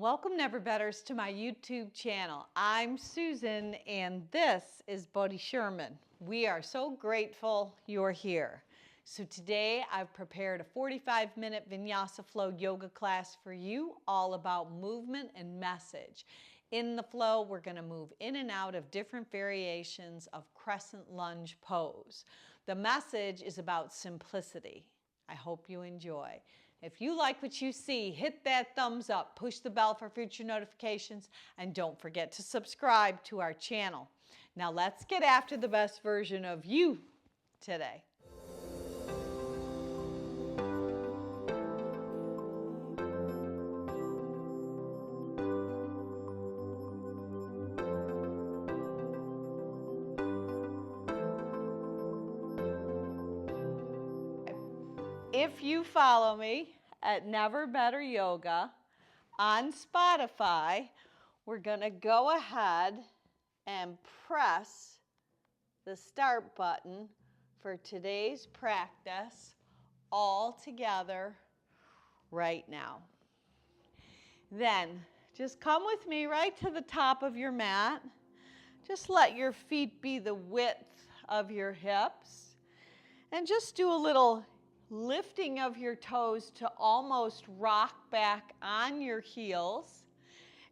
Welcome, Never Betters, to my YouTube channel. I'm Susan, and this is Buddy Sherman. We are so grateful you're here. So today I've prepared a 45-minute Vinyasa flow yoga class for you, all about movement and message. In the flow, we're going to move in and out of different variations of crescent lunge pose. The message is about simplicity. I hope you enjoy. If you like what you see, hit that thumbs up, push the bell for future notifications, and don't forget to subscribe to our channel. Now let's get after the best version of you today. If you follow me at Never Better Yoga on Spotify, we're going to go ahead and press the start button for today's practice all together right now. Then just come with me right to the top of your mat. Just let your feet be the width of your hips and just do a little lifting of your toes to almost rock back on your heels,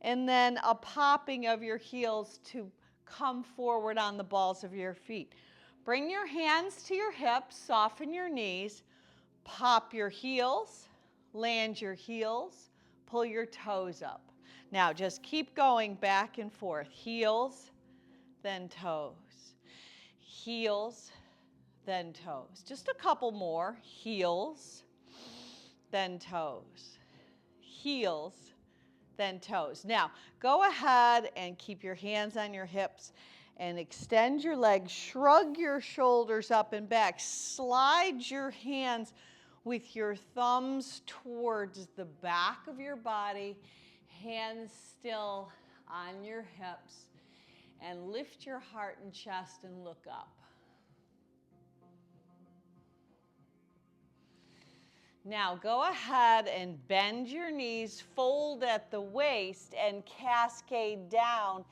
and then a popping of your heels to come forward on the balls of your feet. Bring your hands to your hips, soften your knees, pop your heels, land your heels, pull your toes up. Now just keep going back and forth. Heels, then toes. Heels, then toes. Just a couple more. Heels, then toes. Heels, then toes. Now, go ahead and keep your hands on your hips and extend your legs. Shrug your shoulders up and back. Slide your hands with your thumbs towards the back of your body. Hands still on your hips. And lift your heart and chest and look up. Now go ahead and bend your knees, fold at the waist, and cascade down.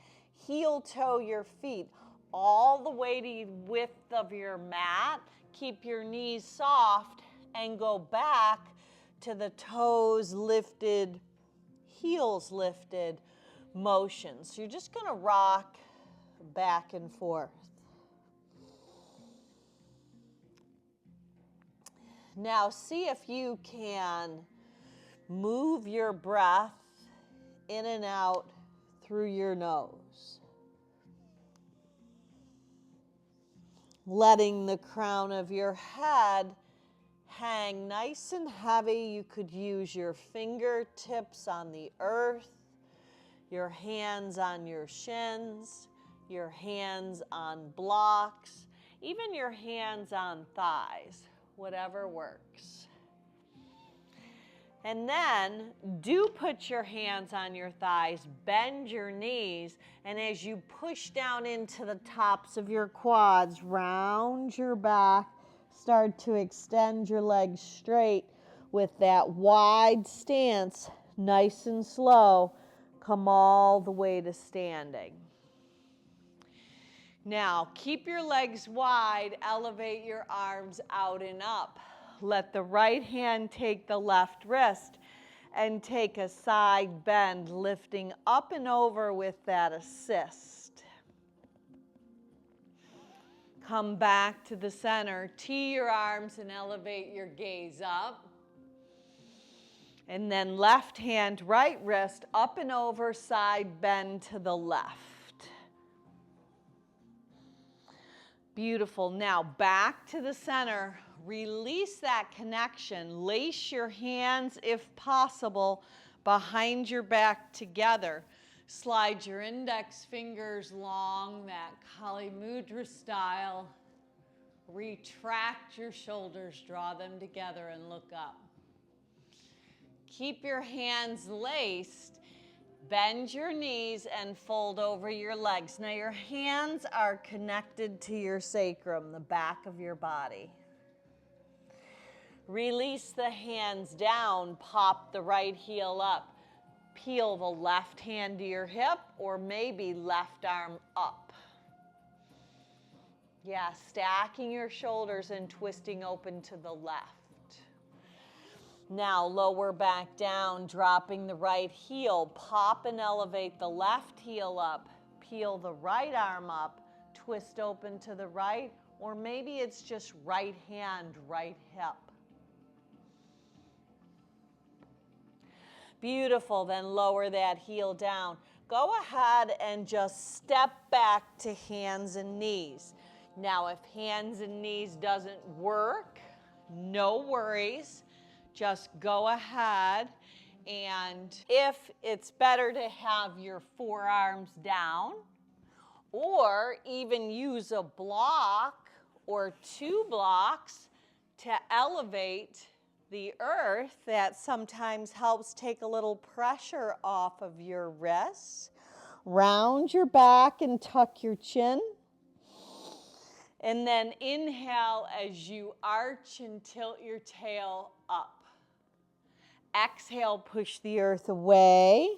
Heel toe your feet all the way to the width of your mat. Keep your knees soft and go back to the toes lifted, heels lifted motion. So you're just going to rock back and forth. Now see if you can move your breath in and out through your nose. Letting the crown of your head hang nice and heavy. You could use your fingertips on the earth, your hands on your shins, your hands on blocks, even your hands on thighs. Whatever works. And then do put your hands on your thighs, bend your knees, and as you push down into the tops of your quads, round your back, start to extend your legs straight with that wide stance, nice and slow. Come all the way to standing. Now, keep your legs wide, elevate your arms out and up. Let the right hand take the left wrist and take a side bend, lifting up and over with that assist. Come back to the center, tee your arms and elevate your gaze up. And then left hand, right wrist, up and over, side bend to the left. Beautiful. Now back to the center. Release that connection. Lace your hands, if possible, behind your back together. Slide your index fingers long, that Kali Mudra style. Retract your shoulders, draw them together and look up. Keep your hands laced. Bend your knees and fold over your legs. Now your hands are connected to your sacrum, the back of your body. Release the hands down, pop the right heel up. Peel the left hand to your hip, or maybe left arm up. Yeah, stacking your shoulders and twisting open to the left. Now lower back down, dropping the right heel. Pop and elevate the left heel up. Peel the right arm up, twist open to the right, or maybe it's just right hand, right hip. Beautiful, then lower that heel down. Go ahead and just step back to hands and knees. Now, if hands and knees doesn't work, no worries. Just go ahead, and if it's better to have your forearms down, or even use a block or 2 blocks to elevate the earth, that sometimes helps take a little pressure off of your wrists. Round your back and tuck your chin. And then inhale as you arch and tilt your tail up. Exhale, push the earth away.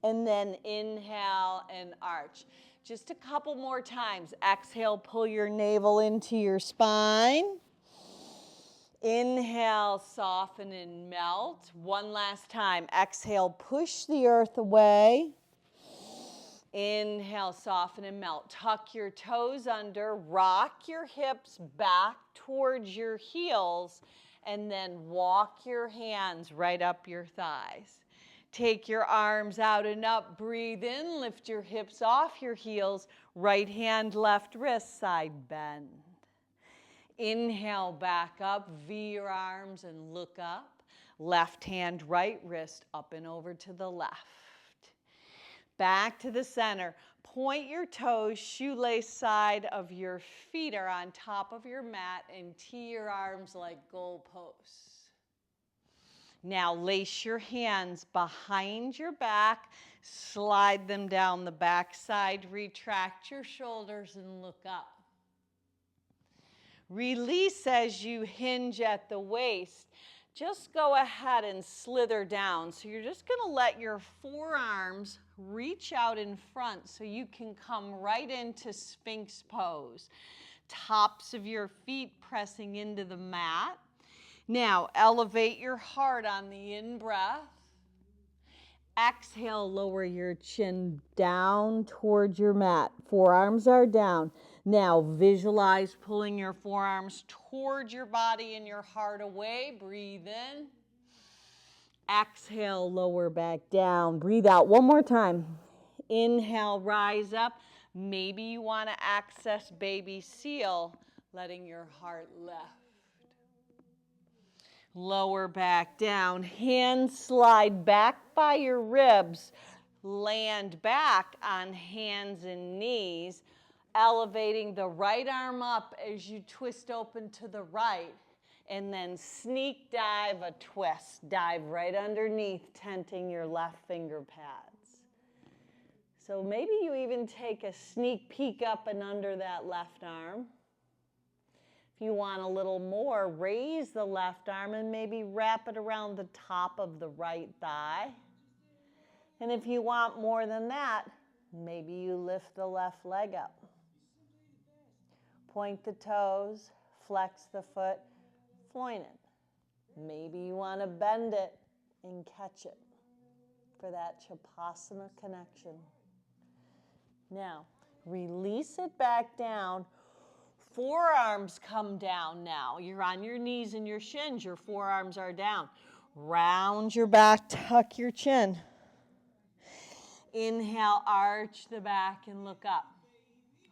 And then inhale and arch. Just a couple more times. Exhale, pull your navel into your spine. Inhale, soften and melt. One last time. Exhale, push the earth away. Inhale, soften and melt. Tuck your toes under. Rock your hips back towards your heels. And then walk your hands right up your thighs. Take your arms out and up. Breathe in. Lift your hips off your heels. Right hand, left wrist, side bend. Inhale, back up. V your arms and look up. Left hand, right wrist, up and over to the left. Back to the center. Point your toes, shoelace side of your feet are on top of your mat, and tee your arms like goalposts. Now lace your hands behind your back, slide them down the back side, retract your shoulders and look up. Release as you hinge at the waist. Just go ahead and slither down. So you're just going to let your forearms reach out in front so you can come right into Sphinx pose. Tops of your feet pressing into the mat. Now, elevate your heart on the in-breath. Exhale, lower your chin down towards your mat. Forearms are down. Now, visualize pulling your forearms towards your body and your heart away. Breathe in. Exhale, lower back down. Breathe out one more time. Inhale, rise up. Maybe you want to access baby seal, letting your heart lift. Lower back down. Hands slide back by your ribs. Land back on hands and knees. Elevating the right arm up as you twist open to the right. And then sneak dive a twist. Dive right underneath, tenting your left finger pads. So maybe you even take a sneak peek up and under that left arm. If you want a little more, raise the left arm and maybe wrap it around the top of the right thigh. And if you want more than that, maybe you lift the left leg up. Point the toes, flex the foot, point it. Maybe you want to bend it and catch it for that Shavasana connection. Now, release it back down. Forearms come down now. You're on your knees and your shins. Your forearms are down. Round your back, tuck your chin. Inhale, arch the back and look up.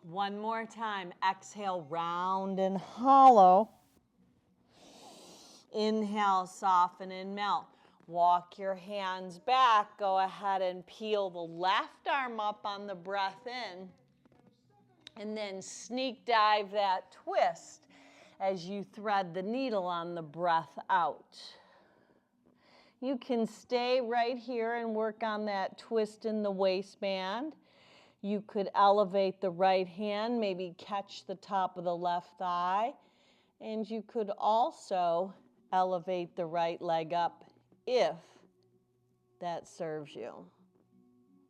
One more time. Exhale, round and hollow. Inhale, soften and melt. Walk your hands back. Go ahead and peel the left arm up on the breath in. And then sneak dive that twist as you thread the needle on the breath out. You can stay right here and work on that twist in the waistband. You could elevate the right hand, maybe catch the top of the left thigh. And you could also elevate the right leg up if that serves you.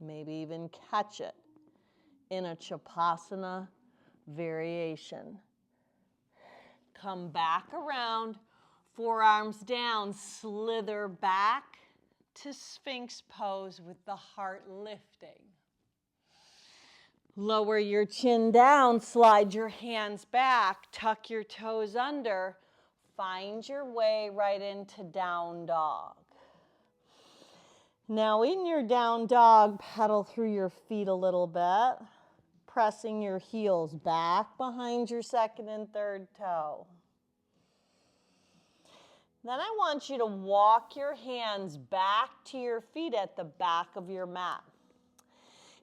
Maybe even catch it in a Chapasana variation. Come back around, forearms down, slither back to Sphinx pose with the heart lifting. Lower your chin down, slide your hands back, tuck your toes under, find your way right into down dog. Now in your down dog, pedal through your feet a little bit, pressing your heels back behind your second and third toe. Then I want you to walk your hands back to your feet at the back of your mat.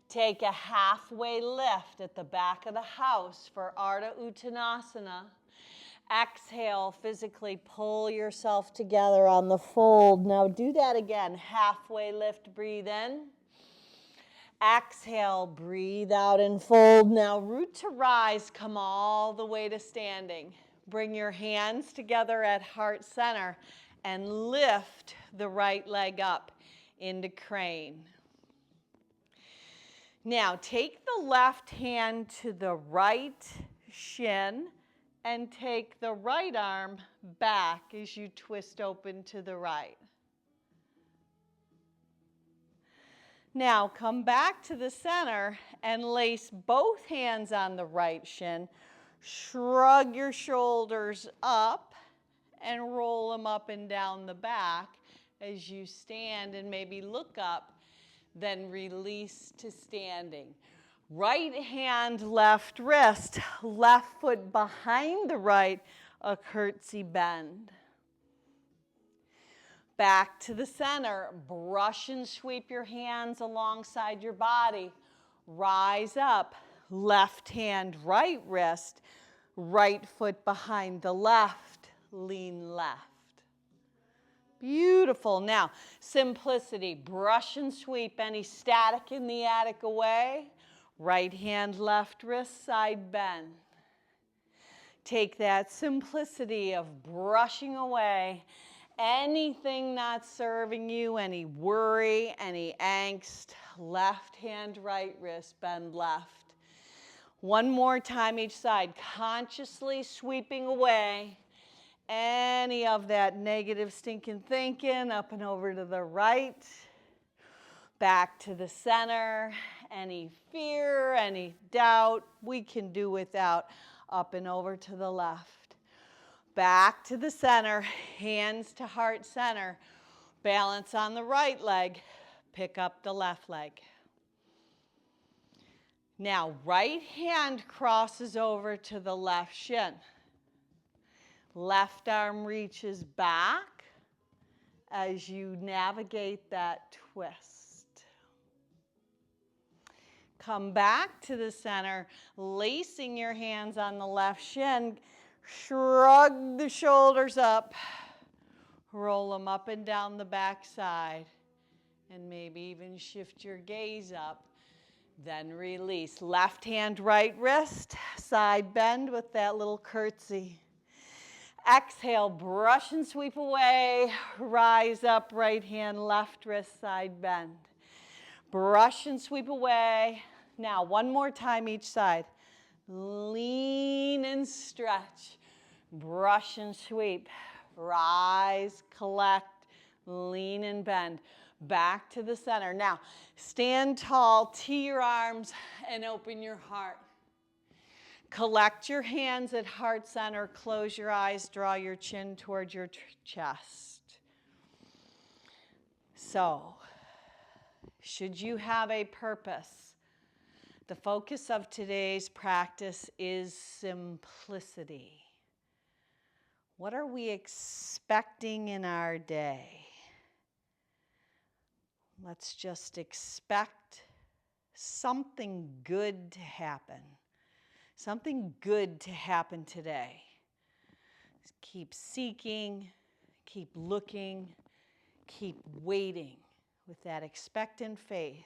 Take a halfway lift at the back of the house for Ardha Uttanasana. Exhale, physically pull yourself together on the fold. Now do that again. Halfway lift, breathe in. Exhale, breathe out and fold. Now root to rise, come all the way to standing. Bring your hands together at heart center and lift the right leg up into crane. Now take the left hand to the right shin and take the right arm back as you twist open to the right. Now come back to the center and lace both hands on the right shin. Shrug your shoulders up and roll them up and down the back as you stand and maybe look up. Then release to standing. Right hand, left wrist, left foot behind the right, a curtsy bend. Back to the center, brush and sweep your hands alongside your body. Rise up, left hand, right wrist, right foot behind the left, lean left. Beautiful. Now, simplicity. Brush and sweep any static in the attic away. Right hand, left wrist, side bend. Take that simplicity of brushing away anything not serving you, any worry, any angst. Left hand, right wrist, bend left. One more time each side. Consciously sweeping away any of that negative stinking thinking, up and over to the right, back to the center, any fear, any doubt, we can do without, up and over to the left. Back to the center, hands to heart center, balance on the right leg, pick up the left leg. Now, right hand crosses over to the left shin. Left arm reaches back as you navigate that twist. Come back to the center, lacing your hands on the left shin. Shrug the shoulders up. Roll them up and down the back side. And maybe even shift your gaze up. Then release. Left hand, right wrist. Side bend with that little curtsy. Exhale, brush and sweep away. Rise up, right hand, left wrist, side bend. Brush and sweep away. Now, one more time each side. Lean and stretch. Brush and sweep. Rise, collect, lean and bend. Back to the center. Now, stand tall, tee your arms, and open your heart. Collect your hands at heart center, close your eyes, draw your chin toward your chest. So, should you have a purpose, the focus of today's practice is simplicity. What are we expecting in our day? Let's just expect something good to happen. Something good to happen today. Keep seeking, keep looking, keep waiting with that expectant faith,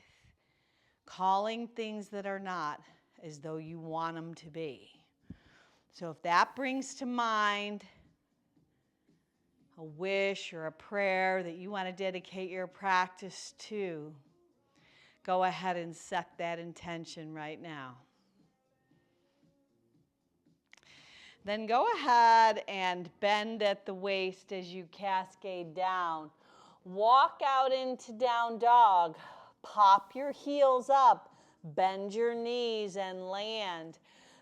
calling things that are not as though you want them to be. So if that brings to mind a wish or a prayer that you want to dedicate your practice to, go ahead and set that intention right now. Then go ahead and bend at the waist as you cascade down. Walk out into down dog. Pop your heels up. Bend your knees and land.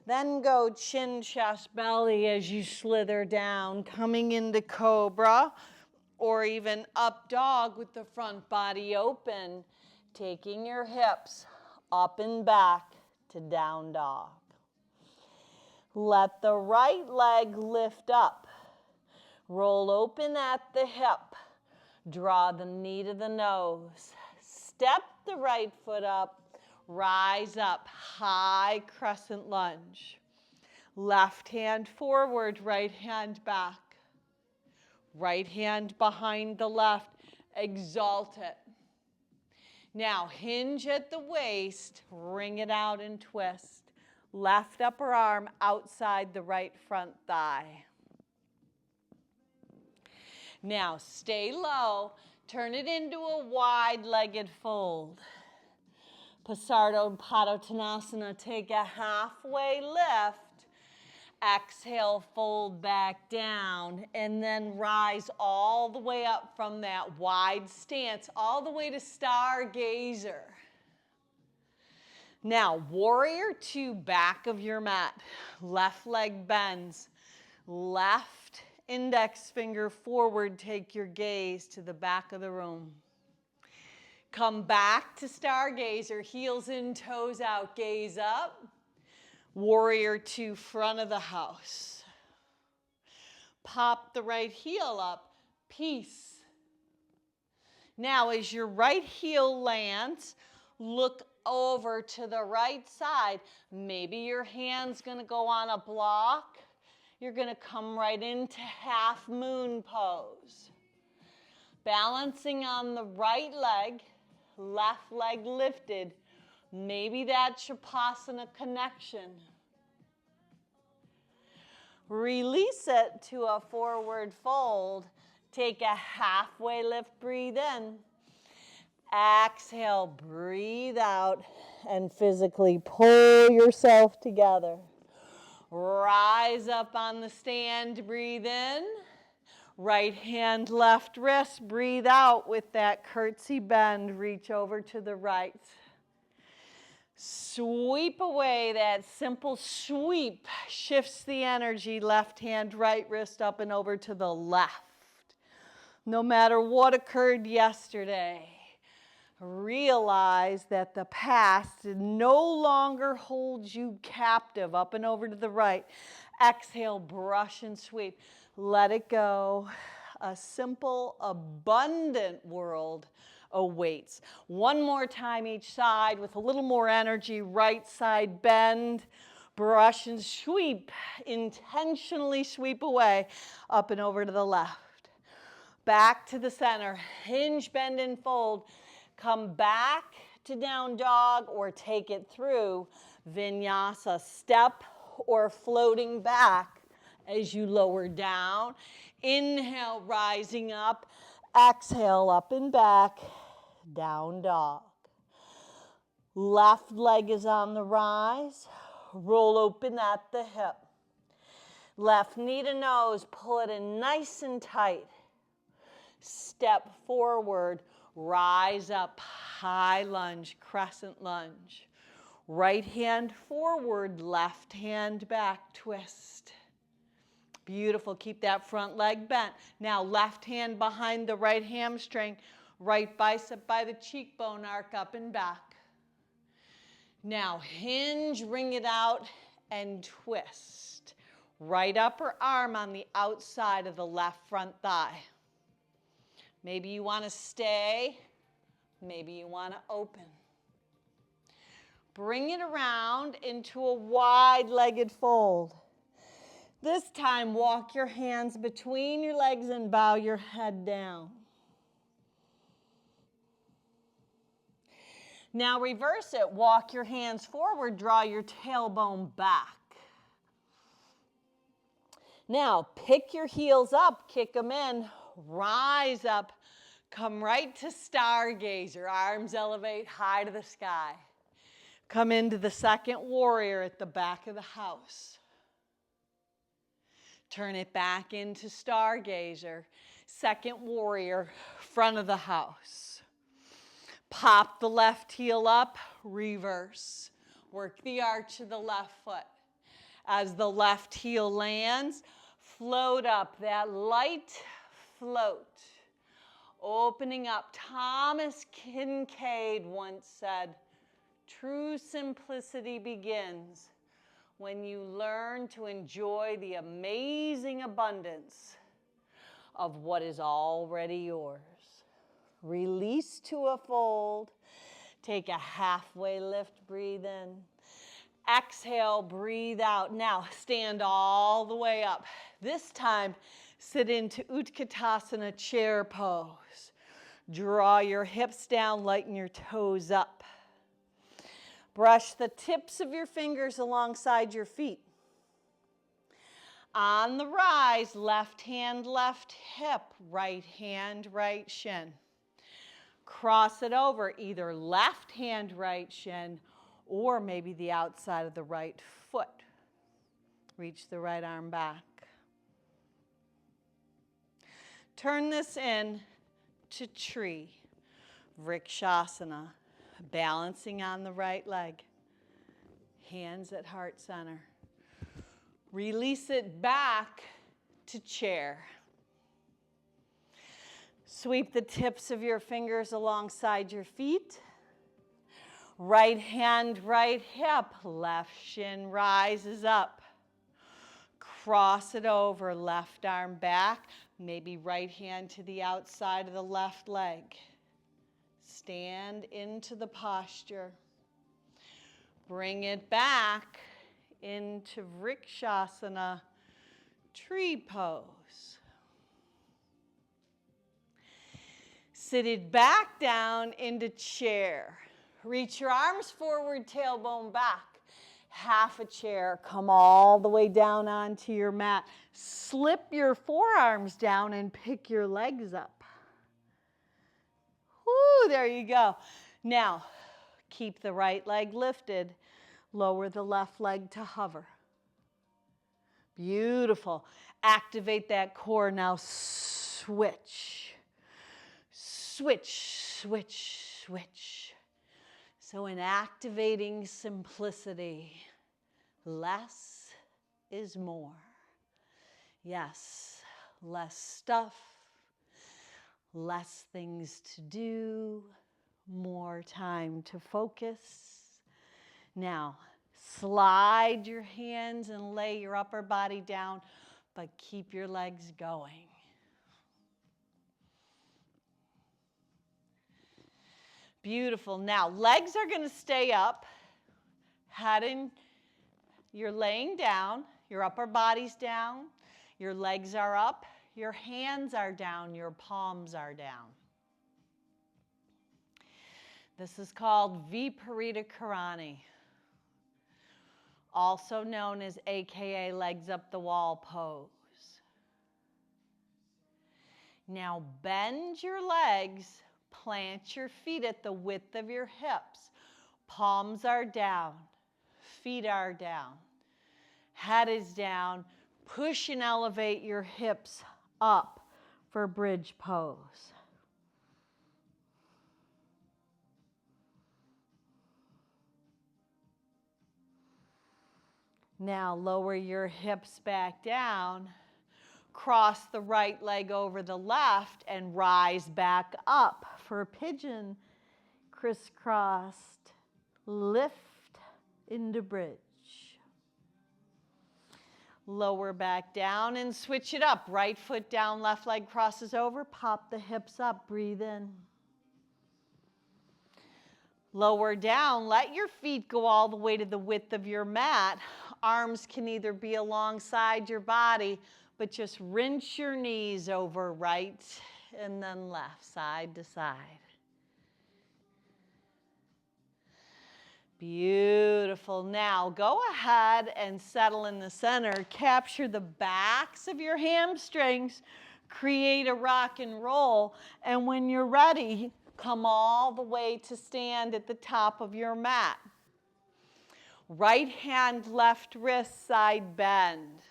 Then go chin, chest, belly as you slither down, coming into cobra or even up dog with the front body open, taking your hips up and back to down dog. Let the right leg lift up. Roll open at the hip. Draw the knee to the nose. Step the right foot up. Rise up, high crescent lunge. Left hand forward, right hand back. Right hand behind the left. Exalt it. Now hinge at the waist. Wring it out and twist. Left upper arm outside the right front thigh. Now stay low. Turn it into a wide-legged fold. Pasardo Padottanasana. Take a halfway lift. Exhale, fold back down, and then rise all the way up from that wide stance, all the way to stargazer. Now, warrior two, back of your mat. Left leg bends. Left index finger forward, take your gaze to the back of the room. Come back to stargazer, heels in, toes out, gaze up. Warrior two, front of the house. Pop the right heel up, peace. Now, as your right heel lands, look over to the right side. Maybe your hand's going to go on a block. You're going to come right into half moon pose. Balancing on the right leg, left leg lifted. Maybe that's Shavasana connection. Release it to a forward fold. Take a halfway lift, breathe in. Exhale, breathe out, and physically pull yourself together. Rise up on the stand, breathe in. Right hand, left wrist, breathe out with that curtsy bend, reach over to the right. Sweep away, that simple sweep shifts the energy, left hand, right wrist up and over to the left. No matter what occurred yesterday, realize that the past no longer holds you captive, up and over to the right. Exhale, brush and sweep. Let it go. A simple, abundant world awaits. One more time each side with a little more energy. Right side bend, brush and sweep. Intentionally sweep away, up and over to the left. Back to the center. Hinge, bend, and fold. Come back to down dog or take it through vinyasa. Step or floating back as you lower down. Inhale, rising up. Exhale, up and back, down dog. Left leg is on the rise. Roll open at the hip. Left knee to nose, pull it in nice and tight. Step forward, rise up, high lunge, crescent lunge. Right hand forward, left hand back, twist. Beautiful, keep that front leg bent. Now left hand behind the right hamstring, right bicep by the cheekbone, arc up and back. Now hinge, wring it out, and twist. Right upper arm on the outside of the left front thigh. Maybe you want to stay, maybe you want to open. Bring it around into a wide-legged fold. This time, walk your hands between your legs and bow your head down. Now reverse it. Walk your hands forward, draw your tailbone back. Now, pick your heels up, kick them in, Rise up. Come right to stargazer. Arms elevate high to the sky. Come into the second warrior at the back of the house. Turn it back into stargazer. Second warrior, front of the house. Pop the left heel up, reverse. Work the arch of the left foot. As the left heel lands, float up, that light float. Opening up. Thomas Kincaid once said, true simplicity begins when you learn to enjoy the amazing abundance of what is already yours. Release to a fold. Take a halfway lift, breathe in. Exhale, breathe out. Now stand all the way up. This time, sit into Utkatasana chair pose. Draw your hips down, lighten your toes up. Brush the tips of your fingers alongside your feet. On the rise, left hand, left hip, right hand, right shin. Cross it over, either left hand, right shin, or maybe the outside of the right foot. Reach the right arm back. Turn this in to tree, vrikshasana, balancing on the right leg. Hands at heart center. Release it back to chair. Sweep the tips of your fingers alongside your feet. Right hand, right hip, left shin rises up. Cross it over, left arm back, maybe right hand to the outside of the left leg. Stand into the posture. Bring it back into vrikshasana, tree pose. Sit it back down into chair. Reach your arms forward, tailbone back. Half a chair, come all the way down onto your mat. Slip your forearms down and pick your legs up. Woo, there you go. Now, keep the right leg lifted. Lower the left leg to hover. Beautiful. Activate that core. Now switch. Switch, switch, switch. So in activating simplicity, less is more. Yes, less stuff, less things to do, more time to focus. Now, slide your hands and lay your upper body down, but keep your legs going. Beautiful. Now, legs are going to stay up. You're laying down. Your upper body's down. Your legs are up. Your hands are down. Your palms are down. This is called Viparita Karani, also known as AKA legs up the wall pose. Now, bend your legs. Plant your feet at the width of your hips. Palms are down. Feet are down. Head is down. Push and elevate your hips up for bridge pose. Now lower your hips back down. Cross the right leg over the left and rise back up for a pigeon. Crisscrossed. Lift into bridge. Lower back down and switch it up. Right foot down, left leg crosses over. Pop the hips up. Breathe in. Lower down. Let your feet go all the way to the width of your mat. Arms can either be alongside your body, but just rinse your knees over right and then left, side to side. Beautiful. Now go ahead and settle in the center. Capture the backs of your hamstrings. create a rock and roll, and when you're ready, come all the way to stand at the top of your mat. Right hand, left wrist, side bend.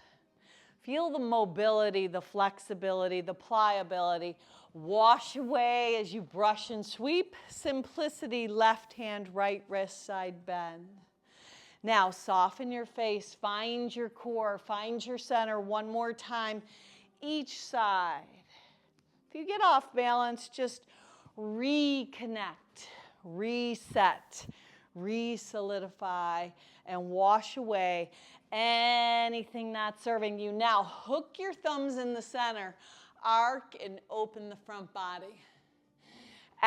Feel the mobility, the flexibility, the pliability. Wash away as you brush and sweep. Simplicity, left hand, right wrist, side bend. Now, soften your face, find your core, find your center one more time, each side. If you get off balance, just reconnect, reset, re-solidify, and wash away anything not serving you. Now, hook your thumbs in the center, arc and open the front body.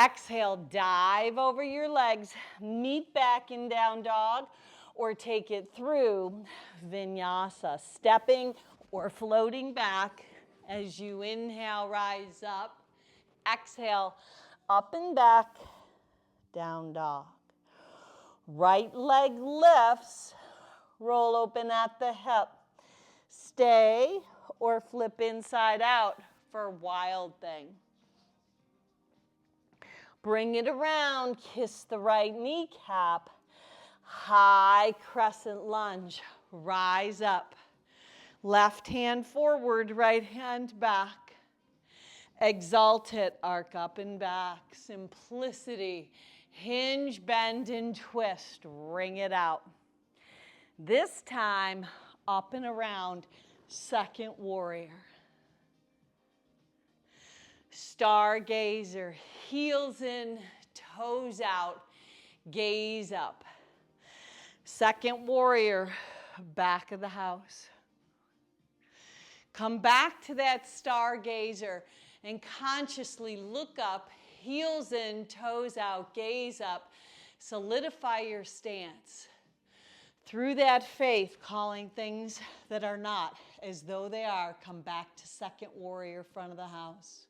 Exhale, dive over your legs, meet back in down dog, or take it through vinyasa, stepping or floating back as you inhale, rise up. Exhale, up and back, down dog. Right leg lifts, roll open at the hip. Stay or flip inside out for wild thing. Bring it around, kiss the right kneecap. High crescent lunge, rise up. Left hand forward, right hand back. Exalt it, arc up and back. Simplicity, hinge, bend, and twist, wring it out. This time, up and around, second warrior. Stargazer, heels in, toes out, gaze up. Second warrior, back of the house. Come back to that stargazer and consciously look up, heels in, toes out, gaze up. Solidify your stance. Through that faith, calling things that are not as though they are, come back to second warrior, front of the house.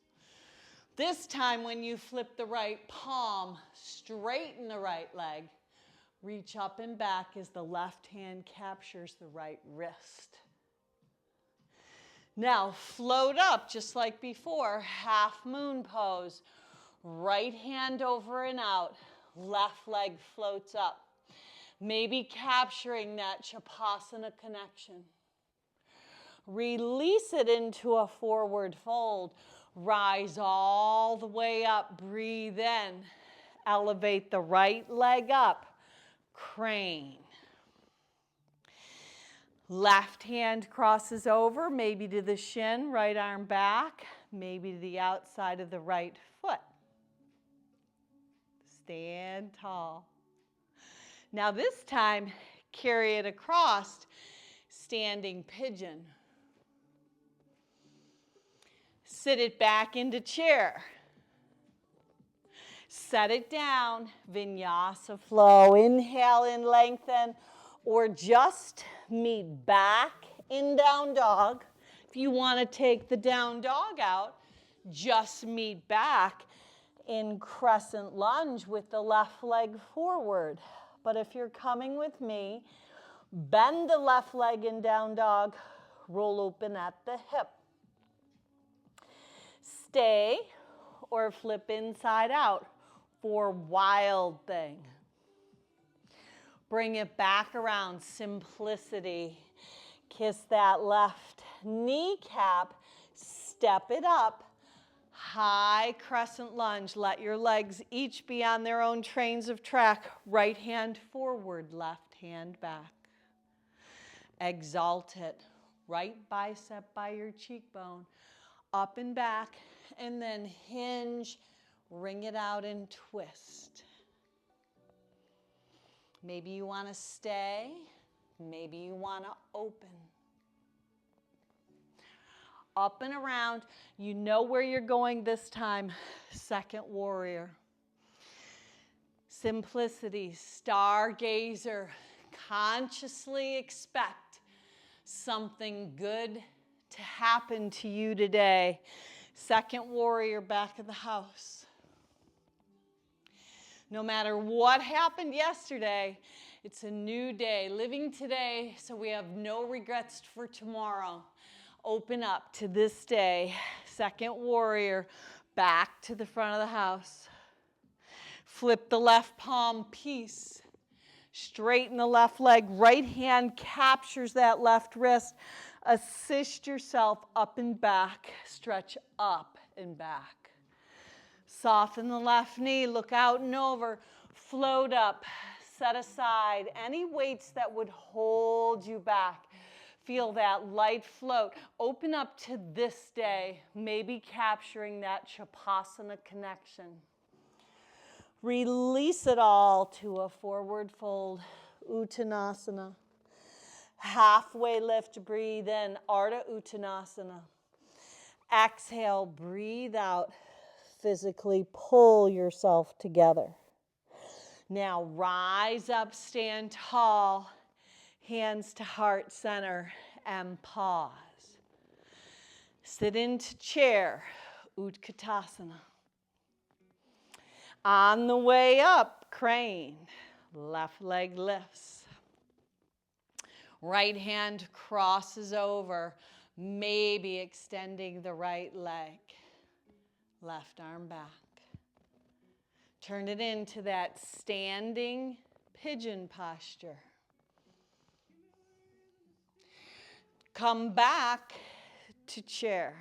This time when you flip the right palm, straighten the right leg. Reach up and back as the left hand captures the right wrist. Now float up just like before, half moon pose. Right hand over and out, left leg floats up. Maybe capturing that Shavasana connection. Release it into a forward fold. Rise all the way up, breathe in. Elevate the right leg up. Crane. Left hand crosses over, maybe to the shin, right arm back, maybe to the outside of the right foot. Stand tall. Now this time, carry it across, standing pigeon. Sit it back into chair. Set it down, vinyasa flow. Inhale in, lengthen, or just meet back in down dog. If you want to take the down dog out, just meet back in crescent lunge with the left leg forward. But if you're coming with me, bend the left leg in down dog, roll open at the hip. Stay or flip inside out for wild thing. Bring it back around, simplicity. Kiss that left kneecap, step it up. High crescent lunge. Let your legs each be on their own trains of track. Right hand forward, left hand back. Exalt it. Right bicep by your cheekbone. Up and back, and then hinge, wring it out and twist. Maybe you want to stay. Maybe you want to open. Up and around. You know where you're going this time. Second warrior. Simplicity, stargazer. Consciously expect something good to happen to you today. Second warrior, back of the house. No matter what happened yesterday, it's a new day. Living today so we have no regrets for tomorrow. Open up to this day. Second warrior, back to the front of the house. Flip the left palm, peace. Straighten the left leg. Right hand captures that left wrist. Assist yourself up and back. Stretch up and back. Soften the left knee. Look out and over. Float up. Set aside any weights that would hold you back. Feel that light float. Open up to this day, maybe capturing that Shavasana connection. Release it all to a forward fold, Uttanasana. Halfway lift, breathe in, Ardha Uttanasana. Exhale, breathe out. Physically pull yourself together. Now rise up, stand tall. Hands to heart center and pause. Sit into chair, Utkatasana. On the way up, crane. Left leg lifts. Right hand crosses over, maybe extending the right leg. Left arm back. Turn it into that standing pigeon posture. Come back to chair.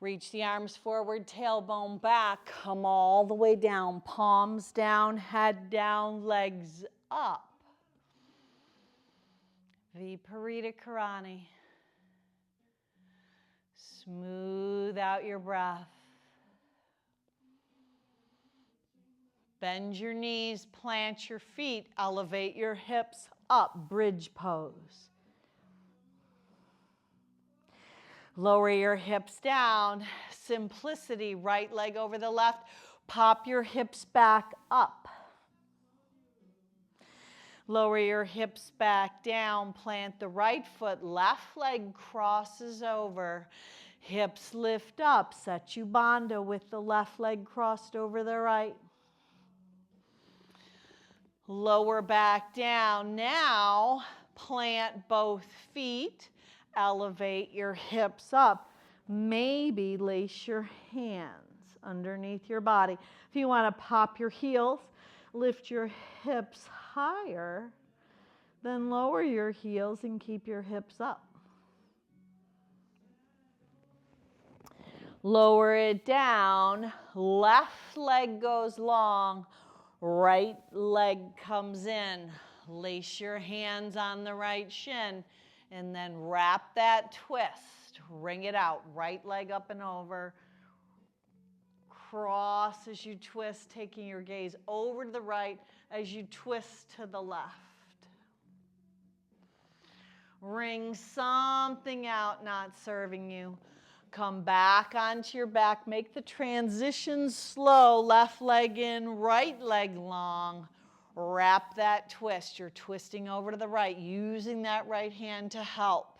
Reach the arms forward, tailbone back. Come all the way down. Palms down, head down, legs up. Viparita Karani. Smooth out your breath. Bend your knees, plant your feet, elevate your hips up, bridge pose. Lower your hips down, simplicity, right leg over the left, pop your hips back up. Lower your hips back down, plant the right foot, left leg crosses over, hips lift up, Setu Bandha with the left leg crossed over the right. Lower back down, now plant both feet. Elevate your hips up. Maybe lace your hands underneath your body. If you want to pop your heels, lift your hips higher, then lower your heels and keep your hips up. Lower it down. Left leg goes long. Right leg comes in. Lace your hands on the right shin. And then wrap that twist. Wring it out. Right leg up and over. Cross as you twist, taking your gaze over to the right as you twist to the left. Wring something out not serving you. Come back onto your back. Make the transition slow. Left leg in, right leg long. Wrap that twist. You're twisting over to the right, using that right hand to help.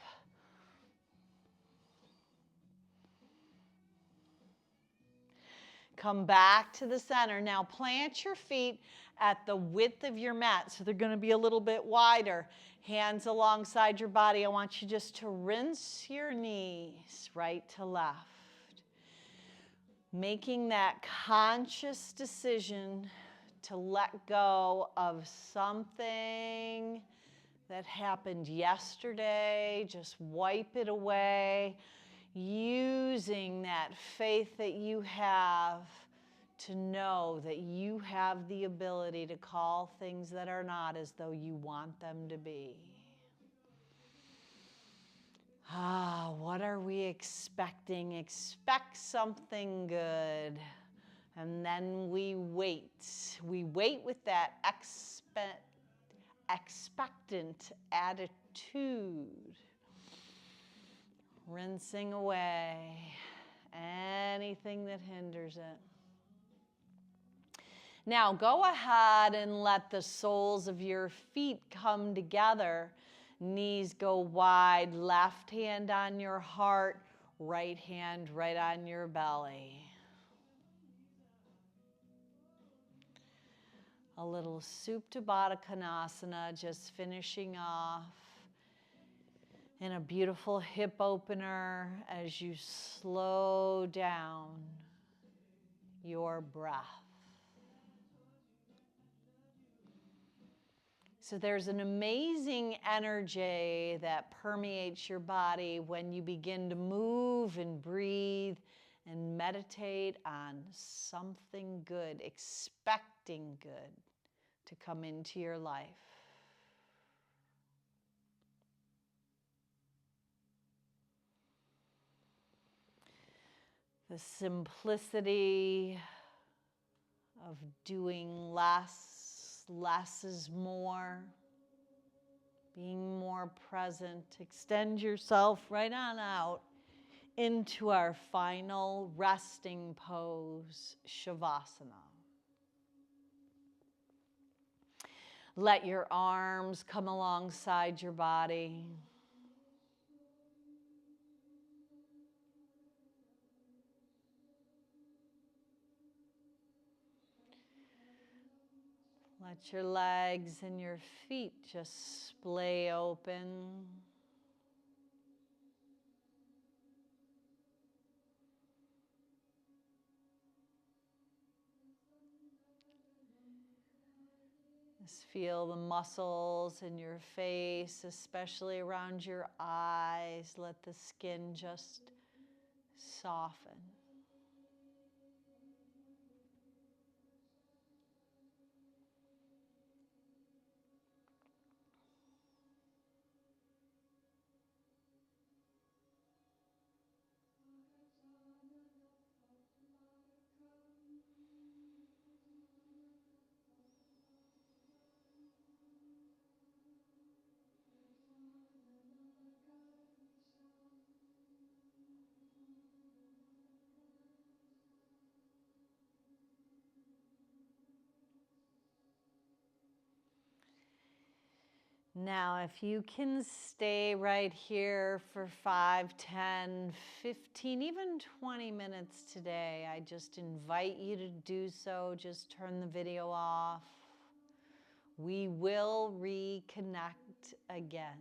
Come back to the center. Now plant your feet at the width of your mat, so they're going to be a little bit wider. Hands alongside your body. I want you just to rinse your knees right to left. Making that conscious decision to let go of something that happened yesterday. Just wipe it away. Using that faith that you have to know that you have the ability to call things that are not as though you want them to be. What are we expecting? Expect something good. And then we wait. We wait with that expectant attitude. Rinsing away anything that hinders it. Now go ahead and let the soles of your feet come together. Knees go wide, left hand on your heart, right hand right on your belly. A little Supta Baddha Konasana, just finishing off. And a beautiful hip opener as you slow down your breath. So there's an amazing energy that permeates your body when you begin to move and breathe and meditate on something good, expecting good to come into your life. The simplicity of doing less, less is more, being more present. Extend yourself right on out into our final resting pose, Shavasana. Let your arms come alongside your body. Let your legs and your feet just splay open. Just feel the muscles in your face, especially around your eyes. Let the skin just soften. Now, if you can stay right here for 5, 10, 15, even 20 minutes today, I just invite you to do so. Just turn the video off. We will reconnect again.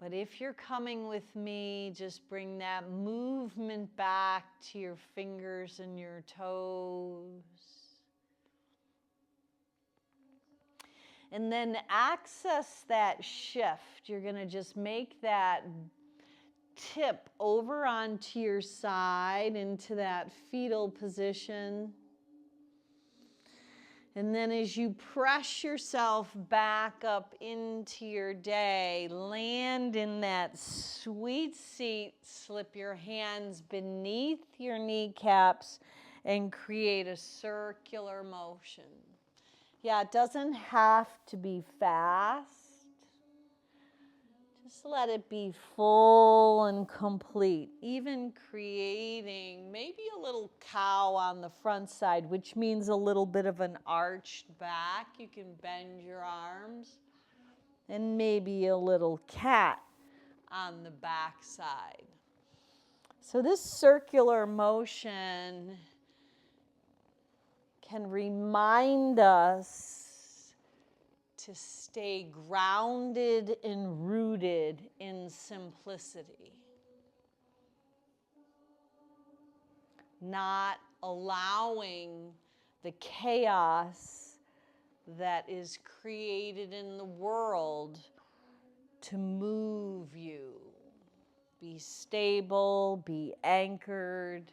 But if you're coming with me, just bring that movement back to your fingers and your toes. And then access that shift. You're going to just make that tip over onto your side into that fetal position. And then as you press yourself back up into your day, land in that sweet seat, slip your hands beneath your kneecaps and create a circular motion. Yeah, it doesn't have to be fast. Just let it be full and complete. Even creating maybe a little cow on the front side, which means a little bit of an arched back. You can bend your arms. And maybe a little cat on the back side. So this circular motion can remind us to stay grounded and rooted in simplicity. Not allowing the chaos that is created in the world to move you. Be stable, be anchored.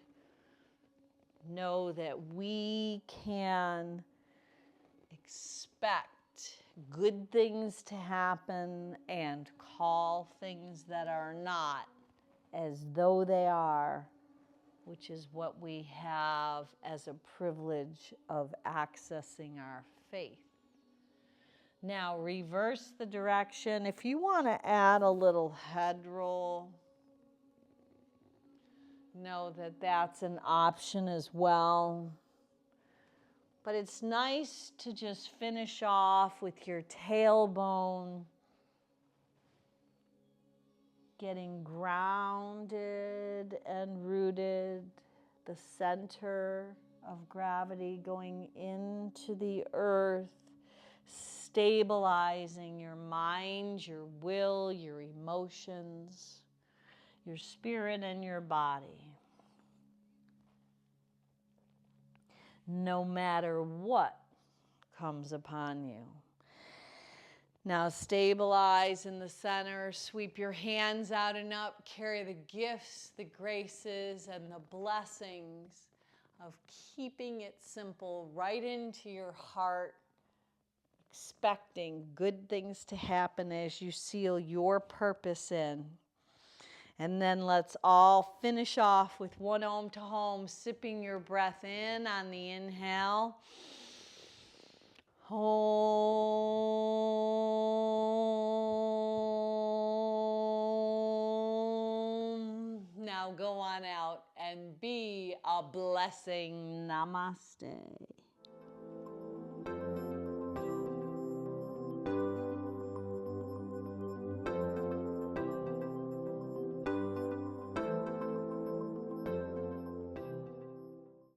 Know that we can expect good things to happen and call things that are not as though they are, which is what we have as a privilege of accessing our faith. Now reverse the direction. If you want to add a little head roll, know that that's an option as well. But it's nice to just finish off with your tailbone getting grounded and rooted, the center of gravity going into the earth, stabilizing your mind, your will, your emotions, your spirit, and your body. No matter what comes upon you. Now stabilize in the center, sweep your hands out and up, carry the gifts, the graces, and the blessings of keeping it simple right into your heart, expecting good things to happen as you seal your purpose in. And then let's all finish off with one Om to Home, sipping your breath in on the inhale. Om. Now go on out and be a blessing. Namaste.